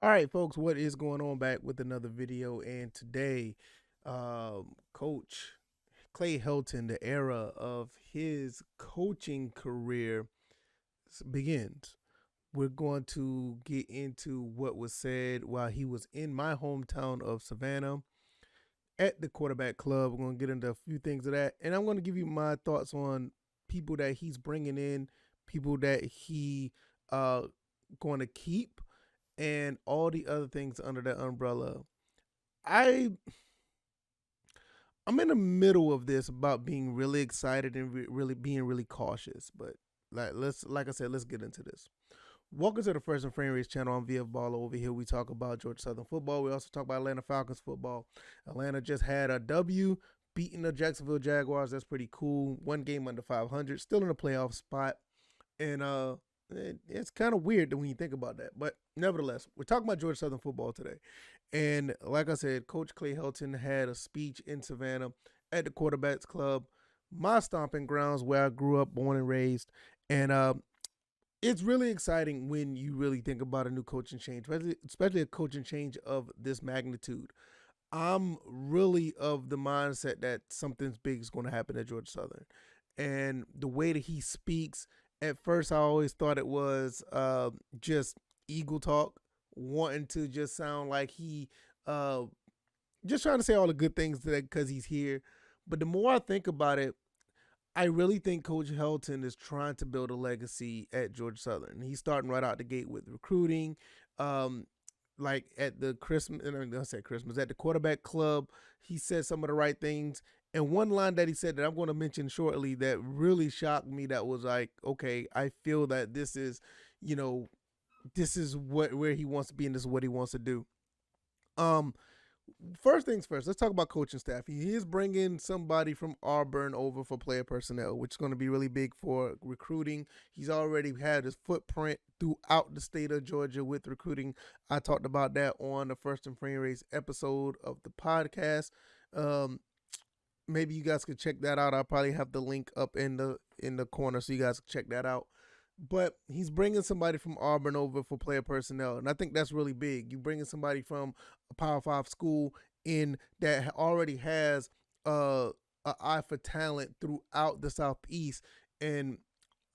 All right, folks, what is going on? Back with another video, and today, Coach Clay Helton, the era of his coaching career begins. We're going to get into what was said while he was in my hometown of Savannah at the quarterback club. We're going to get into a few things of that, and I'm going to give you my thoughts on people that he's bringing in, people that he going to keep, and all the other things under that umbrella. I I'm in the middle of this about being really excited and really being really cautious. But like I said, let's get into this. Welcome to the First and Frame Race channel. I'm VF Baller. Over here, we talk about Georgia Southern football. We also talk about Atlanta Falcons football. Atlanta just had a W, beating the Jacksonville Jaguars. That's pretty cool. One game under 500, still in a playoff spot, and it's kind of weird when you think about that. But nevertheless, we're talking about Georgia Southern football today. And like I said, Coach Clay Helton had a speech in Savannah at the Quarterbacks Club, my stomping grounds where I grew up, born and raised. And it's really exciting when you really think about a new coaching change, especially a coaching change of this magnitude. I'm really of the mindset that something's big is going to happen at Georgia Southern. And the way that he speaks, at first I always thought it was just eagle talk, wanting to just sound like he uh, just trying to say all the good things because he's here. But the more I think about it, I really think Coach Helton is trying to build a legacy at Georgia Southern. He's starting right out the gate with recruiting. Um, like at the Christmas, I said Christmas, at the quarterback club, he said some of the right things. And one line that he said that I'm going to mention shortly that really shocked me, that was like, okay, I feel that this is, you know, this is where he wants to be and this is what he wants to do. Um, First things first, let's talk about coaching staff. He is bringing somebody from Auburn over for player personnel, which is going to be really big for recruiting. He's already had his footprint throughout the state of Georgia with recruiting. I talked about that on the First and Frame Race episode of the podcast. Um, Maybe you guys could check that out. I'll probably have the link up in the corner so you guys can check that out. But he's bringing somebody from Auburn over for player personnel, and I think that's really big. You bringing somebody from a Power Five school in that already has an eye for talent throughout the Southeast. And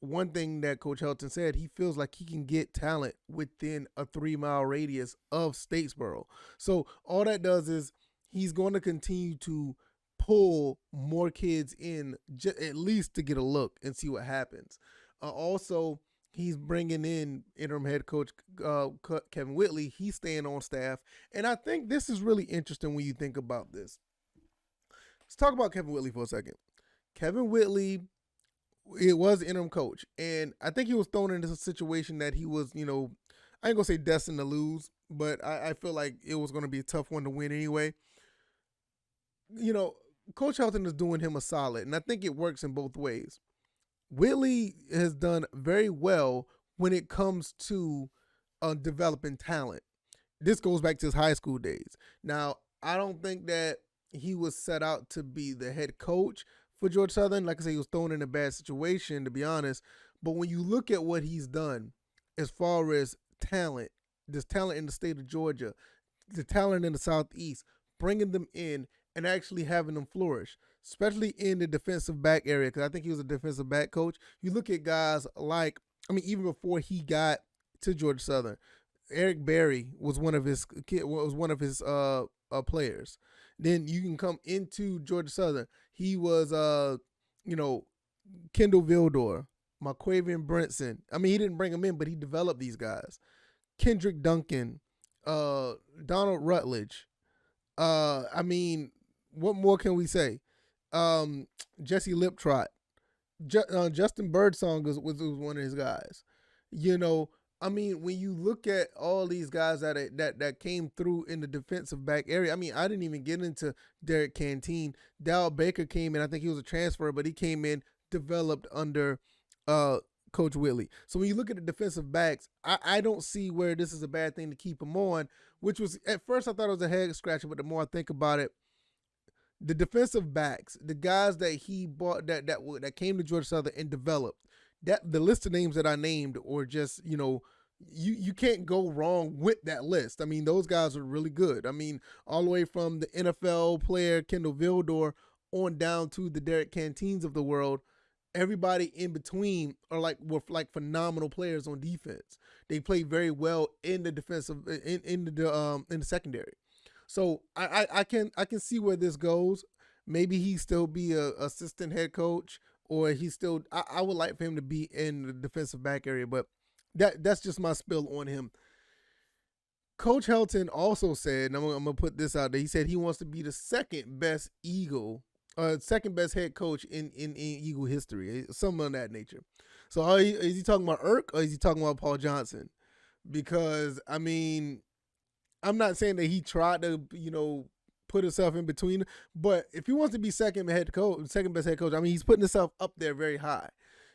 one thing that Coach Helton said, he feels like he can get talent within a 3 mile radius of Statesboro. So all that does is he's going to continue to pull more kids in, at least to get a look and see what happens. Also, he's bringing in interim head coach Kevin Whitley. He's staying on staff. And I think this is really interesting when you think about this. Let's talk about Kevin Whitley for a second. Kevin Whitley, it was interim coach. And I think he was thrown into a situation that he was, I ain't going to say destined to lose, but I feel like it was going to be a tough one to win anyway. Coach Helton is doing him a solid, and I think it works in both ways. Whitley has done very well when it comes to developing talent. This goes back to his high school days. Now, I don't think that he was set out to be the head coach for Georgia Southern. Like I said, he was thrown in a bad situation, to be honest. But when you look at what he's done as far as talent, there's talent in the state of Georgia, the talent in the Southeast, bringing them in and actually having them flourish, especially in the defensive back area, because I think he was a defensive back coach. You look at guys like, even before he got to Georgia Southern, Eric Berry was one of his players. Then you can come into Georgia Southern. He was Kendall Vildor, Marquavian Brinson. He didn't bring them in, but he developed these guys. Kendrick Duncan, Donald Rutledge. What more can we say? Jesse Liptrot, Justin Birdsong was one of his guys. When you look at all these guys that came through in the defensive back area, I didn't even get into Derek Canteen. Dal Baker came in. I think he was a transfer, but he came in, developed under Coach Whitley. So when you look at the defensive backs, I don't see where this is a bad thing to keep them on, which was, at first I thought it was a head scratcher, but the more I think about it, the defensive backs, the guys that he bought that came to Georgia Southern and developed, that the list of names that I named, or just You can't go wrong with that list. I mean, those guys are really good. I mean, all the way from the NFL player Kendall Vildor on down to the Derek Cantines of the world. Everybody in between are like were like phenomenal players on defense. They play very well in the defensive in the secondary. So I can see where this goes. Maybe he still be a assistant head coach, or he still. I would like for him to be in the defensive back area, but that's just my spill on him. Coach Helton also said, and I'm gonna put this out there. He said he wants to be the second best Eagle, second best head coach in Eagle history, something of that nature. So is he talking about Irk or is he talking about Paul Johnson? Because I mean, I'm not saying that he tried to, put himself in between, but if he wants to be second best head coach, I mean, he's putting himself up there very high.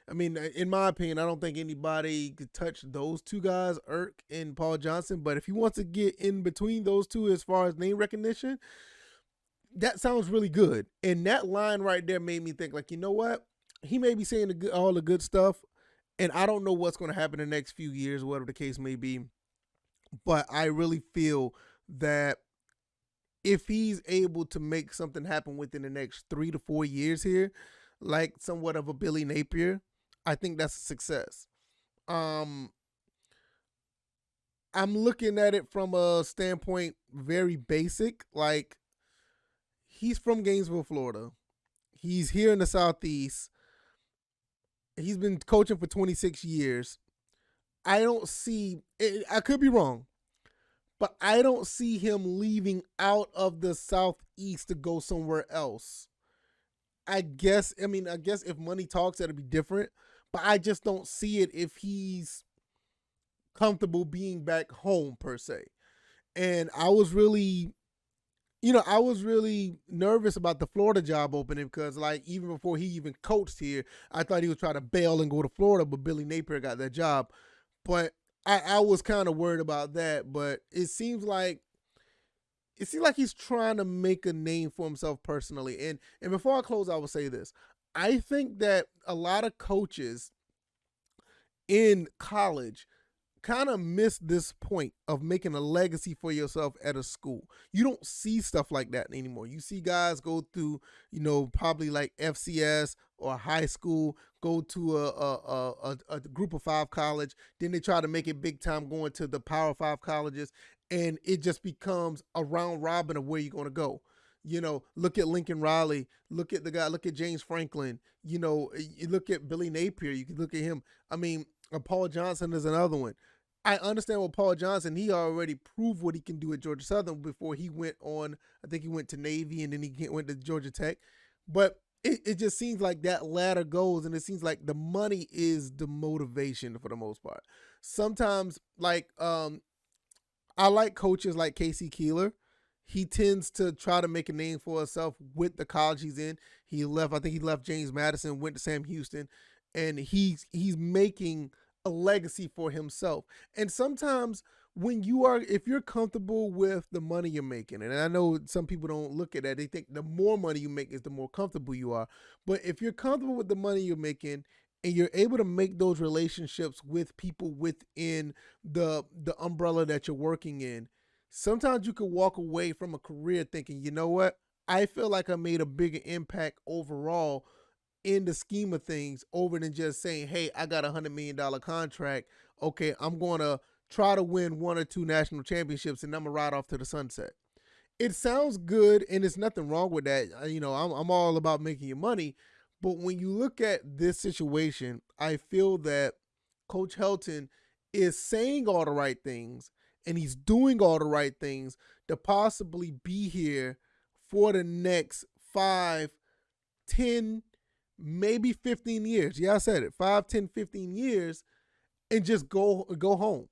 I mean, in my opinion, I don't think anybody could touch those two guys, Irk and Paul Johnson. But if he wants to get in between those two as far as name recognition, that sounds really good. And that line right there made me think, like, you know what? He may be saying all the good stuff, and I don't know what's going to happen in the next few years, whatever the case may be. But I really feel that if he's able to make something happen within the next 3 to 4 years here, like somewhat of a Billy Napier, I think that's a success. Um, I'm looking at it from a standpoint very basic. Like, he's from Gainesville, Florida. He's here in the Southeast. He's been coaching for 26 years. I don't see, I could be wrong, but I don't see him leaving out of the Southeast to go somewhere else. I guess if money talks, that'd be different, but I just don't see it if he's comfortable being back home per se. And I was really nervous about the Florida job opening because, like, even before he even coached here, I thought he was trying to bail and go to Florida, but Billy Napier got that job. But I was kind of worried about that. But it seems like he's trying to make a name for himself personally. And before I close, I will say this: I think that a lot of coaches in college kind of miss this point of making a legacy for yourself at a school. You don't see stuff like that anymore. You see guys go through, probably like FCS or high school, go to a group of five college, then they try to make it big time going to the power five colleges, and it just becomes a round robin of where you're going to go. Look at Lincoln Riley, look at James Franklin, you look at Billy Napier, you can look at him. I mean, Paul Johnson is another one. I understand with Paul Johnson, he already proved what he can do at Georgia Southern before he went on. I think he went to Navy and then he went to Georgia Tech. But it just seems like that ladder goes, and it seems like the money is the motivation for the most part. Sometimes, like, I like coaches like Casey Keeler. He tends to try to make a name for himself with the college he's in. I think he left James Madison, went to Sam Houston, and he's making a legacy for himself. And sometimes if you're comfortable with the money you're making, and I know some people don't look at that, they think the more money you make is the more comfortable you are. But if you're comfortable with the money you're making and you're able to make those relationships with people within the umbrella that you're working in, sometimes you could walk away from a career thinking, you know what? I feel like I made a bigger impact overall in the scheme of things over than just saying, hey, I got $100 million contract. Okay, I'm going to try to win one or two national championships and I'm going to ride off to the sunset. It sounds good and there's nothing wrong with that. I'm all about making your money. But when you look at this situation, I feel that Coach Helton is saying all the right things and he's doing all the right things to possibly be here for the next 5, 10, maybe 15 years. Yeah, I said it. 5, 10, 15 years and just go home.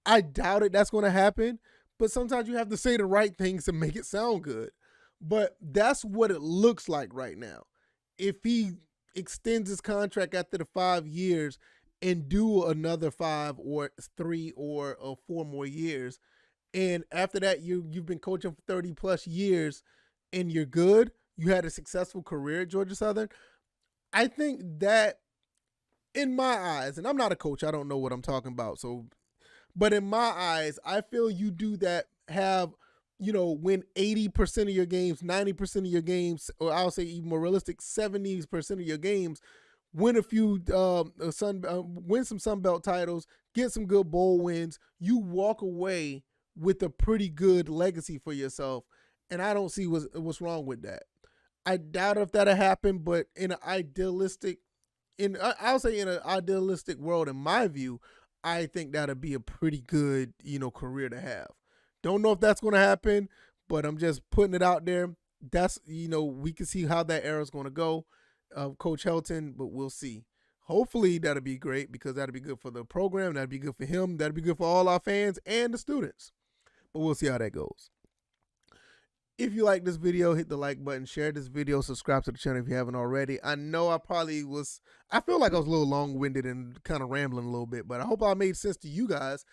I doubt it that's going to happen, but sometimes you have to say the right things to make it sound good. But that's what it looks like right now. If he extends his contract after the 5 years and do another 5 or 3 or 4 more years, and after that you've been coaching for 30 plus years and you're good, you had a successful career at Georgia Southern, I think that in my eyes, and I'm not a coach, I don't know what I'm talking about. So, but in my eyes, I feel you do that, have, win 80% of your games, 90% of your games, or I'll say even more realistic, 70% of your games, win a few win some Sun Belt titles, get some good bowl wins. You walk away with a pretty good legacy for yourself, and I don't see what's wrong with that. I doubt if that'll happen, but I'll say in an idealistic world, in my view, I think that'll be a pretty good, career to have. Don't know if that's going to happen, but I'm just putting it out there. That's, we can see how that era is going to go, Coach Helton, but we'll see. Hopefully that'll be great, because that'll be good for the program. That'll be good for him. That'll be good for all our fans and the students. But we'll see how that goes. If you like this video, hit the like button, share this video, subscribe to the channel if you haven't already. I know I feel like I was a little long-winded and kind of rambling a little bit, but I hope I made sense to you guys.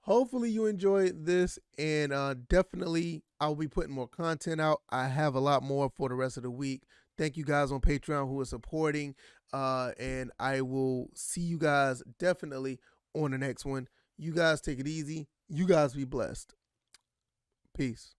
Hopefully you enjoyed this, and definitely I'll be putting more content out. I have a lot more for the rest of the week. Thank you guys on Patreon who are supporting, and I will see you guys definitely on the next one. You guys take it easy. You guys be blessed. Peace.